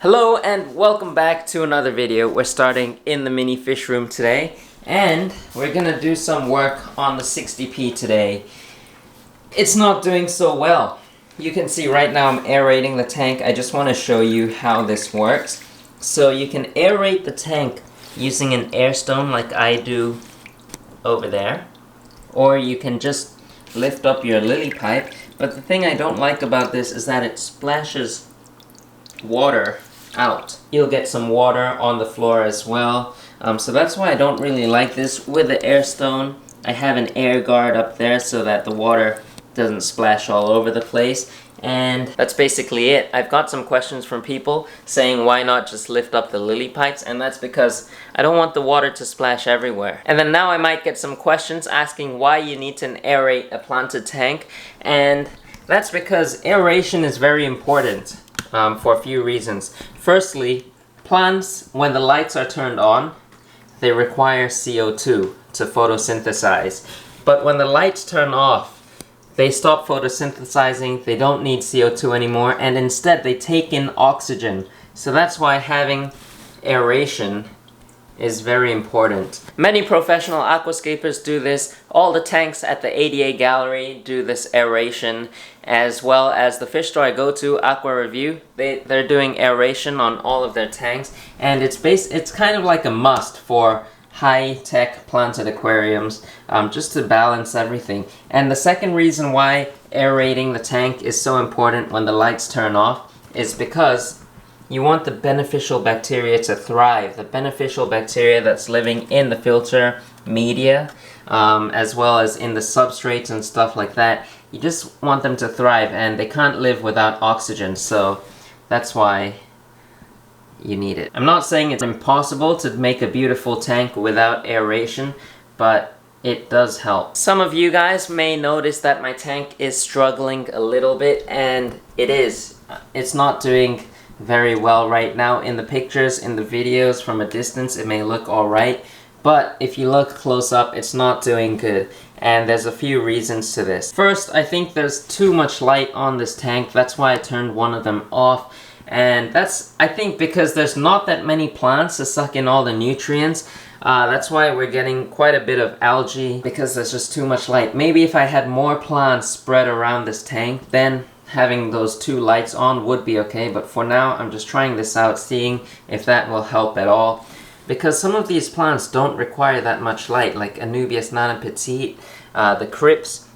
Hello and welcome back to another video. We're starting in the mini fish room today and we're gonna do some work on the 60p today. It's not doing so well. You can see right now I'm aerating the tank. I just want to show you how this works. So you can aerate the tank using an air stone like I do over there, or you can just lift up your lily pipe. But the thing I don't like about this is that it splashes water out. You'll get some water on the floor as well. So that's why I don't really like this. With the air stone, I have an air guard up there so that the water doesn't splash all over the place. And that's basically it. I've got some questions from people saying why not just lift up the lily pipes, and that's because I don't want the water to splash everywhere. And then now I might get some questions asking why you need to aerate a planted tank, and that's because aeration is very important. For a few reasons. Firstly, plants, when the lights are turned on, they require CO2 to photosynthesize. But when the lights turn off, they stop photosynthesizing, they don't need CO2 anymore, and instead they take in oxygen. So that's why having aeration is very important. Many professional aquascapers do this. All the tanks at the ADA gallery do this aeration, as well as the fish store I go to, Aqua Review. They're doing aeration on all of their tanks, and it's kind of like a must for high-tech planted aquariums, just to balance everything. And the second reason why aerating the tank is so important when the lights turn off is because you want the beneficial bacteria to thrive, the beneficial bacteria that's living in the filter media, as well as in the substrates and stuff like that. You just want them to thrive, and they can't live without oxygen, so that's why you need it. I'm not saying it's impossible to make a beautiful tank without aeration, but it does help. Some of you guys may notice that my tank is struggling a little bit, and it is. It's not doing very well right now. In the pictures, in the videos, from a distance, it may look alright, but if you look close up, it's not doing good, and there's a few reasons to this. First, I think there's too much light on this tank. That's why I turned one of them off, and that's, I think, because there's not that many plants to suck in all the nutrients. That's why we're getting quite a bit of algae, because there's just too much light. Maybe if I had more plants spread around this tank, then having those two lights on would be okay, but for now I'm just trying this out, seeing if that will help at all. Because some of these plants don't require that much light, like Anubias nana petite, the crypts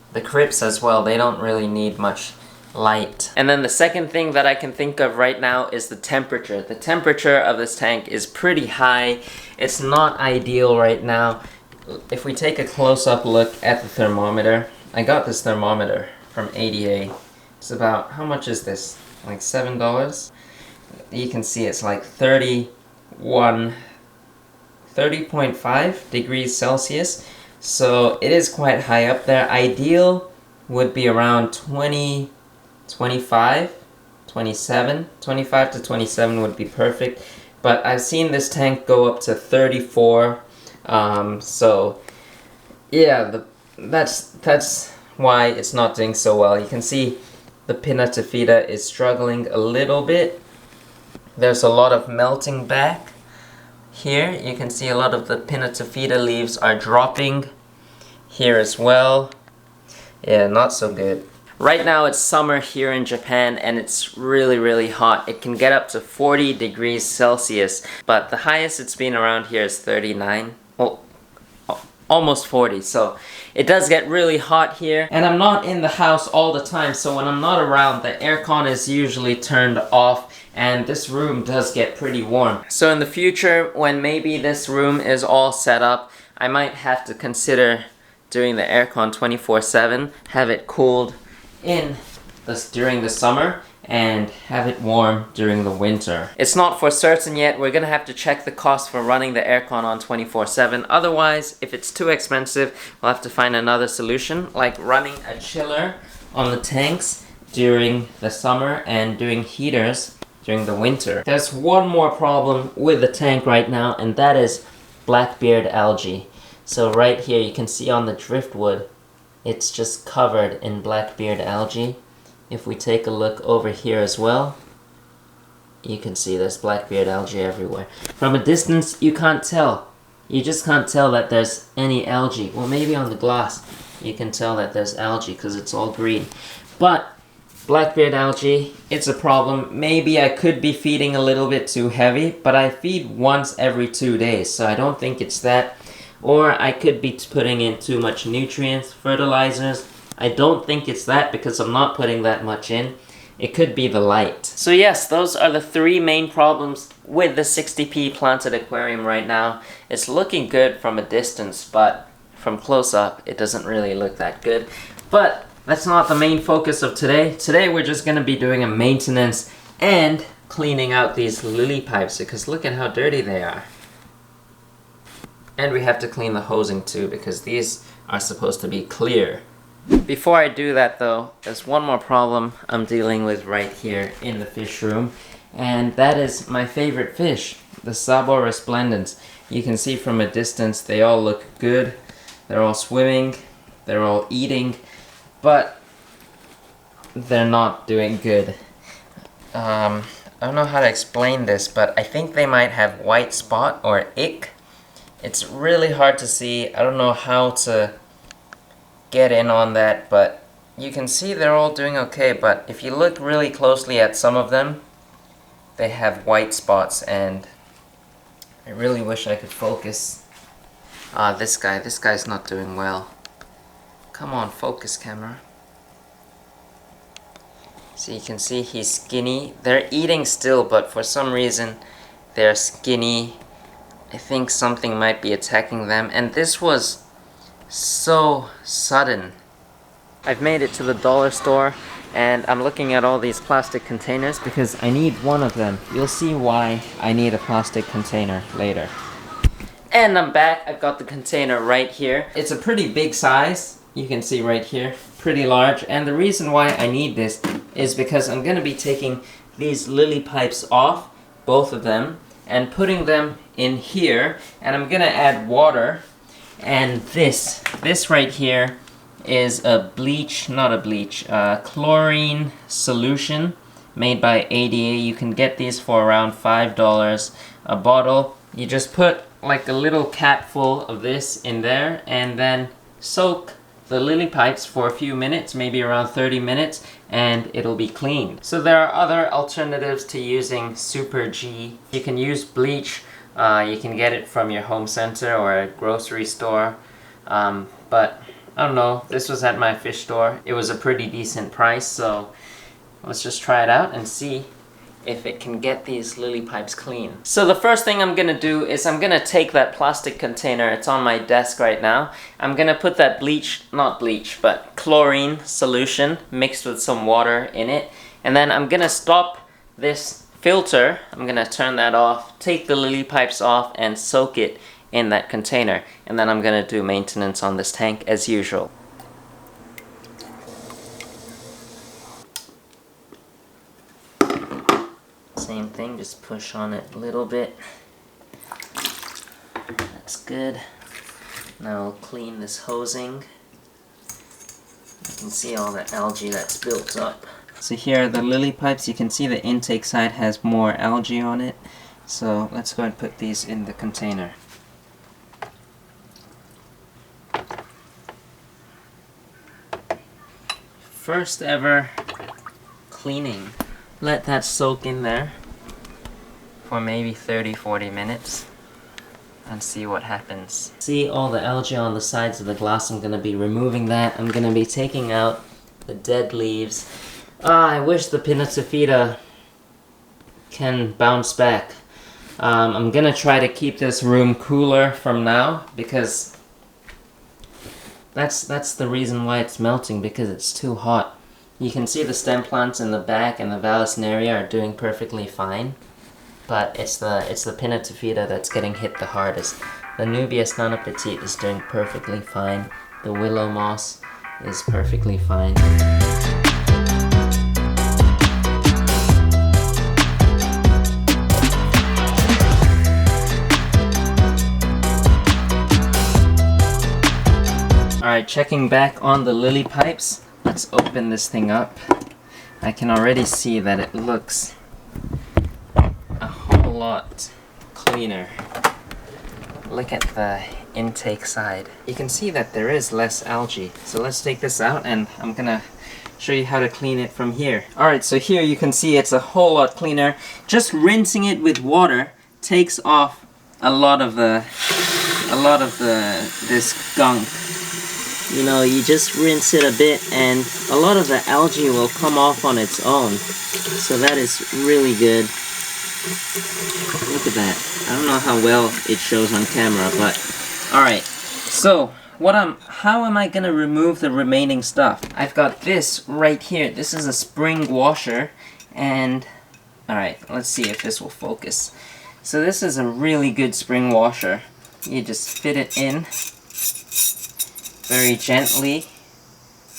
as well, they don't really need much light. And then the second thing that I can think of right now is the temperature. The temperature of this tank is pretty high. It's not ideal right now. If we take a close-up look at the thermometer, I got this thermometer from ADA. It's about, how much is this? Like $7? You can see it's like 30.5 degrees Celsius. So it is quite high up there. Ideal would be around 25 to 27 would be perfect. But I've seen this tank go up to 34. So yeah, that's why it's not doing so well. You can see the Pinna is struggling a little bit. There's a lot of melting back here. You can see a lot of the Pinna leaves are dropping here as well. Yeah, not so good. Right now it's summer here in Japan, and it's really, really hot. It can get up to 40 degrees Celsius, but the highest it's been around here is 39. Well, almost 40, so it does get really hot here. And I'm not in the house all the time, so when I'm not around, the aircon is usually turned off, and this room does get pretty warm. So in the future, when maybe this room is all set up, I might have to consider doing the aircon 24/7, have it cooled in during the summer, and have it warm during the winter. It's not for certain yet. We're gonna have to check the cost for running the aircon on 24/7. Otherwise, if it's too expensive, we'll have to find another solution, like running a chiller on the tanks during the summer and doing heaters during the winter. There's one more problem with the tank right now, and that is Blackbeard algae. So right here you can see on the driftwood, it's just covered in Blackbeard algae. If we take a look over here as well, you can see there's Blackbeard algae everywhere. From a distance, you can't tell. You just can't tell that there's any algae. Well, maybe on the glass you can tell that there's algae because it's all green. But Blackbeard algae, it's a problem. Maybe I could be feeding a little bit too heavy, but I feed once every 2 days, so I don't think it's that. Or I could be putting in too much nutrients, fertilizers. I don't think it's that because I'm not putting that much in. It could be the light. So yes, those are the 3 main problems with the 60p planted aquarium right now. It's looking good from a distance, but from close up, it doesn't really look that good. But that's not the main focus of today. Today we're just gonna be doing a maintenance and cleaning out these lily pipes because look at how dirty they are. And we have to clean the hosing too because these are supposed to be clear. Before I do that though, there's one more problem I'm dealing with right here in the fish room, and that is my favorite fish, the Sabo resplendens. You can see from a distance they all look good, they're all swimming, they're all eating, but they're not doing good. I don't know how to explain this, but I think they might have white spot or ick. It's really hard to see. I don't know how to get in on that, but you can see they're all doing okay, but if you look really closely at some of them, they have white spots, and I really wish I could focus. This guy's not doing well. Come on, focus camera. So you can see he's skinny. They're eating still, but for some reason they're skinny. I think something might be attacking them, and this was so sudden. I've made it to the dollar store and I'm looking at all these plastic containers because I need one of them. You'll see why I need a plastic container later. And I'm back. I've got the container right here. It's a pretty big size. You can see right here, pretty large. And the reason why I need this is because I'm going to be taking these lily pipes off, both of them, and putting them in here. And I'm going to add water. And this right here is a chlorine solution made by ADA. You can get these for around $5 a bottle. You just put like a little cap full of this in there and then soak the lily pipes for a few minutes, maybe around 30 minutes, and it'll be clean. So there are other alternatives to using Super G. You can use bleach. You can get it from your home center or a grocery store, but I don't know, this was at my fish store. It was a pretty decent price, so let's just try it out and see if it can get these lily pipes clean. So the first thing I'm gonna do is I'm gonna take that plastic container, it's on my desk right now. I'm gonna put that chlorine solution mixed with some water in it, and then I'm gonna stop this filter. I'm gonna turn that off, take the lily pipes off, and soak it in that container. And then I'm gonna do maintenance on this tank as usual. Same thing, just push on it a little bit. That's good. Now I'll clean this hosing. You can see all the algae that's built up. So here are the lily pipes. You can see the intake side has more algae on it. So let's go and put these in the container. First ever cleaning. Let that soak in there for maybe 30-40 minutes and see what happens. See all the algae on the sides of the glass? I'm going to be removing that. I'm going to be taking out the dead leaves. I wish the Pinnatifida can bounce back. I'm gonna try to keep this room cooler from now because that's the reason why it's melting, because it's too hot. You can see the stem plants in the back and the Vallisneria are doing perfectly fine, but it's the Pinnatifida that's getting hit the hardest. The Nubius Nana Petite is doing perfectly fine. The willow moss is perfectly fine. Alright, checking back on the lily pipes. Let's open this thing up. I can already see that it looks lot cleaner. Look at the intake side. You can see that there is less algae. So let's take this out and I'm gonna show you how to clean it from here. Alright, so here you can see it's a whole lot cleaner. Just rinsing it with water takes off a lot of this gunk. You know, you just rinse it a bit and a lot of the algae will come off on its own. So that is really good. Look at that. I don't know how well it shows on camera, but alright. So how am I gonna remove the remaining stuff? I've got this right here. This is a spring washer, and alright, let's see if this will focus. So this is a really good spring washer. You just fit it in very gently,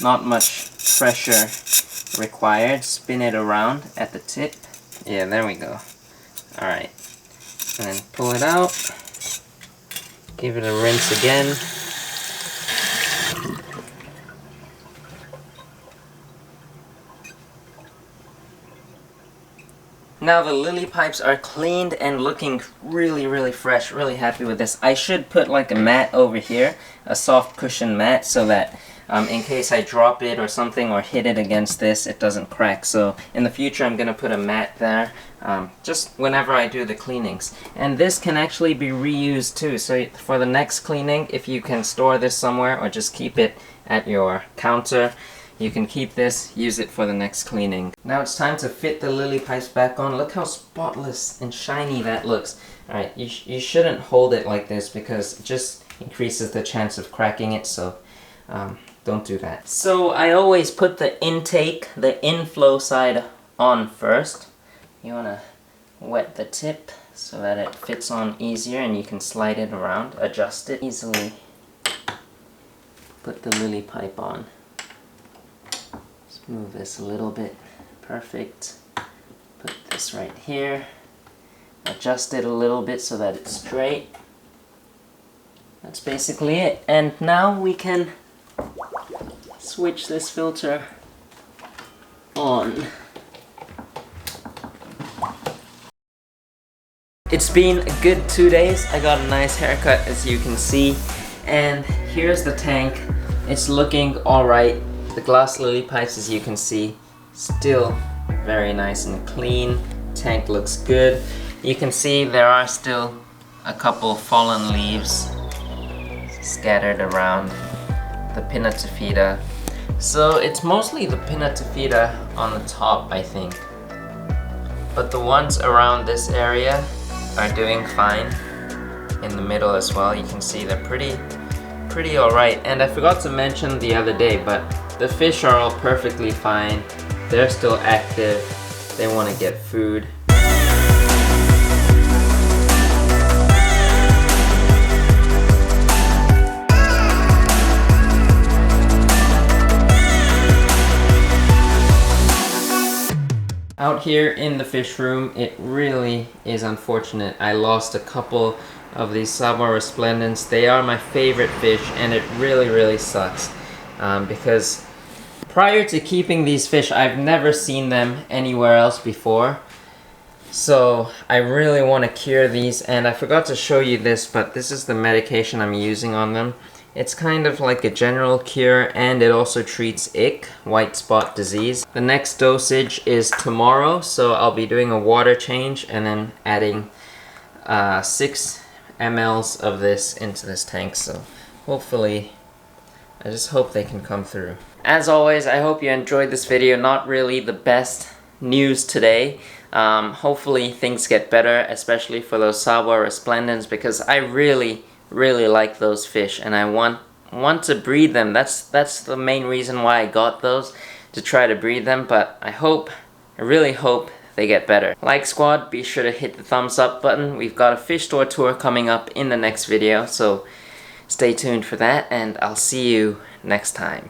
not much pressure required. Spin it around at the tip. Yeah, there we go. Alright, and then pull it out, give it a rinse again. Now the lily pipes are cleaned and looking really fresh. Really happy with this. I should put like a mat over here, a soft cushion mat, so that in case I drop it or something or hit it against this, it doesn't crack. So in the future I'm gonna put a mat there, just whenever I do the cleanings. And this can actually be reused too. So for the next cleaning, if you can store this somewhere or just keep it at your counter, you can keep this, use it for the next cleaning. Now it's time to fit the lily pipes back on. Look how spotless and shiny that looks. Alright, you shouldn't hold it like this because it just increases the chance of cracking it, so don't do that. So I always put the intake, the inflow side on first. You want to wet the tip so that it fits on easier and you can slide it around, adjust it easily. Put the lily pipe on. Move this a little bit. Perfect. Put this right here. Adjust it a little bit so that it's straight. That's basically it. And now we can switch this filter on. It's been a good 2 days. I got a nice haircut, as you can see. And here's the tank. It's looking alright. The glass lily pipes, as you can see, still very nice and clean. Tank looks good. You can see there are still a couple fallen leaves scattered around the Pinnatifida. So it's mostly the Pinnatifida on the top, I think. But the ones around this area are doing fine. In the middle as well, you can see they're pretty alright. And I forgot to mention the other day, but the fish are all perfectly fine. They're still active. They want to get food. Out here in the fish room, it really is unfortunate. I lost a couple of these Savoir resplendens. They are my favorite fish, and it really sucks. Because prior to keeping these fish, I've never seen them anywhere else before. So I really want to cure these, and I forgot to show you this, but this is the medication I'm using on them. It's kind of like a general cure, and it also treats ick, white spot disease. The next dosage is tomorrow, so I'll be doing a water change and then adding 6 mLs of this into this tank. So hopefully, I just hope they can come through. As always, I hope you enjoyed this video. Not really the best news today. Hopefully things get better, especially for those Savoir resplendens, because I really like those fish and I want to breed them. That's the main reason why I got those, to try to breed them, but I really hope they get better. Like squad, be sure to hit the thumbs up button. We've got a fish store tour coming up in the next video, so stay tuned for that, and I'll see you next time.